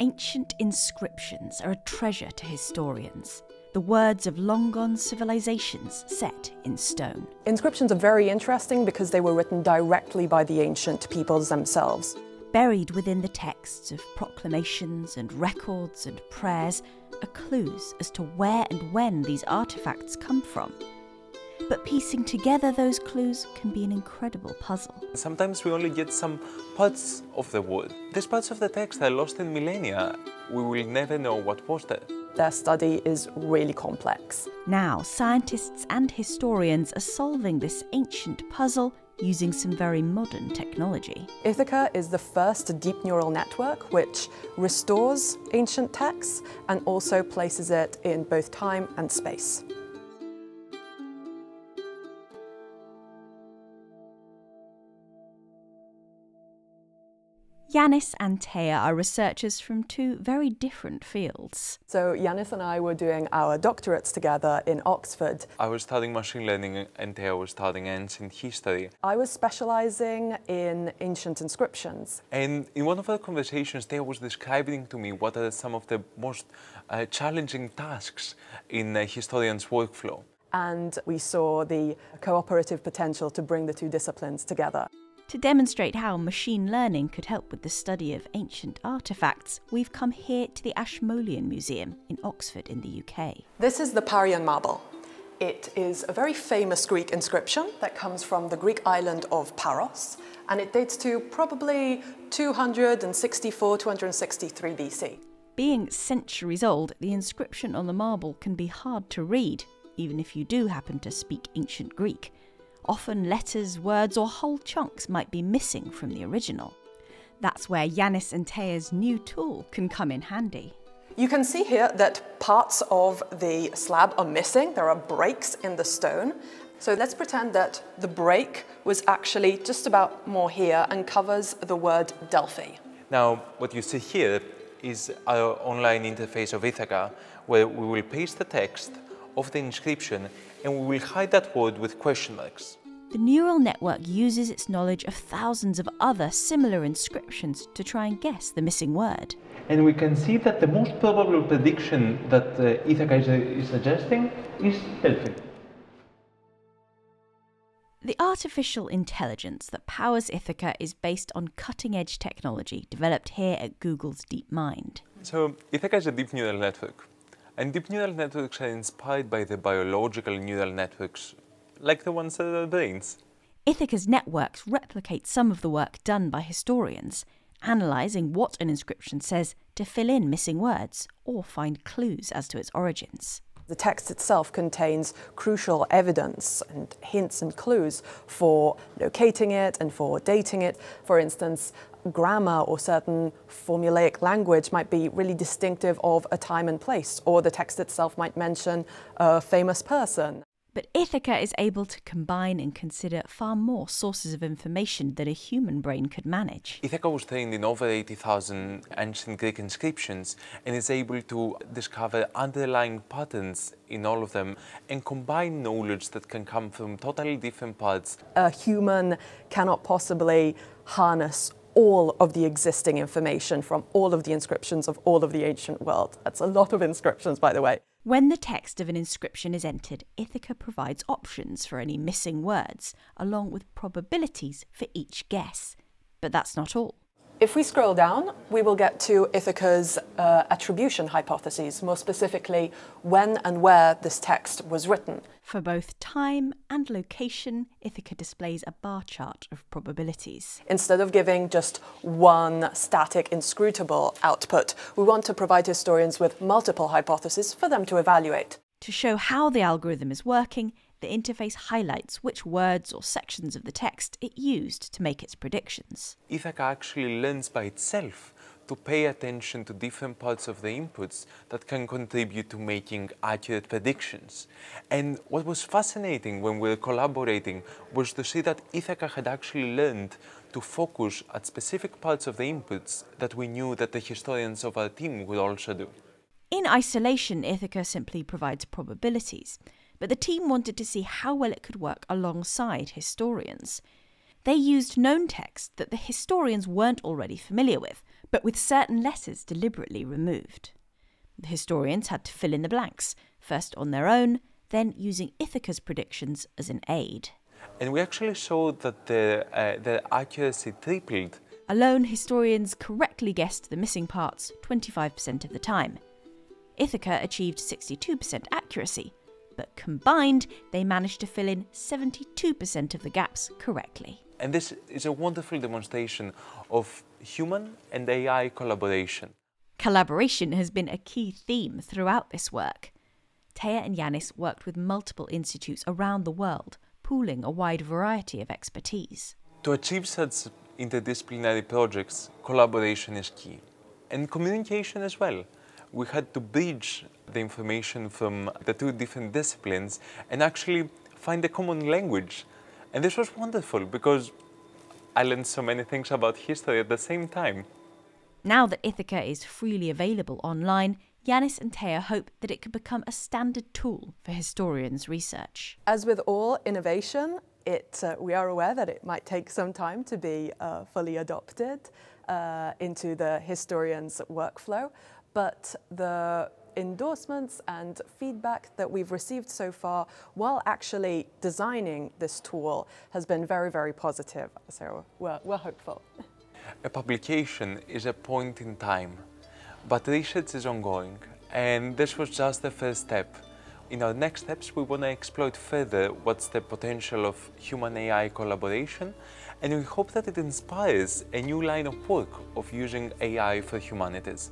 Ancient inscriptions are a treasure to historians, the words of long-gone civilizations set in stone. Inscriptions are very interesting because they were written directly by the ancient peoples themselves. Buried within the texts of proclamations and records and prayers are clues as to where and when these artefacts come from. But piecing together those clues can be an incredible puzzle. Sometimes we only get some parts of the wood. These parts of the text are lost in millennia. We will never know what was there. Their study is really complex. Now, scientists and historians are solving this ancient puzzle using some very modern technology. Ithaca is the first deep neural network which restores ancient texts and also places it in both time and space. Yanis and Taya are researchers from two very different fields. So Yanis and I were doing our doctorates together in Oxford. I was studying machine learning and Taya was studying ancient history. I was specializing in ancient inscriptions. And in one of our conversations, Taya was describing to me what are some of the most challenging tasks in a historian's workflow. And we saw the cooperative potential to bring the two disciplines together. To demonstrate how machine learning could help with the study of ancient artefacts, we've come here to the Ashmolean Museum in Oxford in the UK. This is the Parian marble. It is a very famous Greek inscription that comes from the Greek island of Paros, and it dates to probably 264, 263 BC. Being centuries old, the inscription on the marble can be hard to read, even if you do happen to speak ancient Greek. Often letters, words or whole chunks might be missing from the original. That's where Yanis and Taya's new tool can come in handy. You can see here that parts of the slab are missing. There are breaks in the stone. So let's pretend that the break was actually just about more here and covers the word Delphi. Now, what you see here is our online interface of Ithaca, where we will paste the text of the inscription and we will hide that word with question marks. The neural network uses its knowledge of thousands of other similar inscriptions to try and guess the missing word. And we can see that the most probable prediction that Ithaca is suggesting is Delphi. The artificial intelligence that powers Ithaca is based on cutting-edge technology developed here at Google's DeepMind. So Ithaca is a deep neural network. And deep neural networks are inspired by the biological neural networks, like the ones that are brains. Ithaca's networks replicate some of the work done by historians, analysing what an inscription says to fill in missing words or find clues as to its origins. The text itself contains crucial evidence and hints and clues for locating it and for dating it. For instance, grammar or certain formulaic language might be really distinctive of a time and place, or the text itself might mention a famous person. But Ithaca is able to combine and consider far more sources of information than a human brain could manage. Ithaca was trained in over 80,000 ancient Greek inscriptions and is able to discover underlying patterns in all of them and combine knowledge that can come from totally different parts. A human cannot possibly harness all of the existing information from all of the inscriptions of all of the ancient world. That's a lot of inscriptions, by the way. When the text of an inscription is entered, Ithaca provides options for any missing words, along with probabilities for each guess. But that's not all. If we scroll down, we will get to Ithaca's attribution hypotheses, more specifically when and where this text was written. For both time and location, Ithaca displays a bar chart of probabilities. Instead of giving just one static, inscrutable output, we want to provide historians with multiple hypotheses for them to evaluate. To show how the algorithm is working, the interface highlights which words or sections of the text it used to make its predictions. Ithaca actually learns by itself to pay attention to different parts of the inputs that can contribute to making accurate predictions. And what was fascinating when we were collaborating was to see that Ithaca had actually learned to focus at specific parts of the inputs that we knew that the historians of our team would also do. In isolation, Ithaca simply provides probabilities, but the team wanted to see how well it could work alongside historians. They used known text that the historians weren't already familiar with, but with certain letters deliberately removed. The historians had to fill in the blanks, first on their own, then using Ithaca's predictions as an aid. And we actually showed that the accuracy tripled. Alone, historians correctly guessed the missing parts 25% of the time. Ithaca achieved 62% accuracy, but combined, they managed to fill in 72% of the gaps correctly. And this is a wonderful demonstration of human and AI collaboration. Collaboration has been a key theme throughout this work. Taya and Yanis worked with multiple institutes around the world, pooling a wide variety of expertise. To achieve such interdisciplinary projects, collaboration is key. And communication as well. We had to bridge the information from the two different disciplines and actually find a common language. And this was wonderful because I learned so many things about history at the same time. Now that Ithaca is freely available online, Yanis and Taya hope that it could become a standard tool for historians' research. As with all innovation, we are aware that it might take some time to be fully adopted into the historian's workflow, but the endorsements and feedback that we've received so far while actually designing this tool has been very, very positive. So we're hopeful. A publication is a point in time, but research is ongoing, and this was just the first step. In our next steps, we want to exploit further what's the potential of human-AI collaboration, and we hope that it inspires a new line of work of using AI for humanities.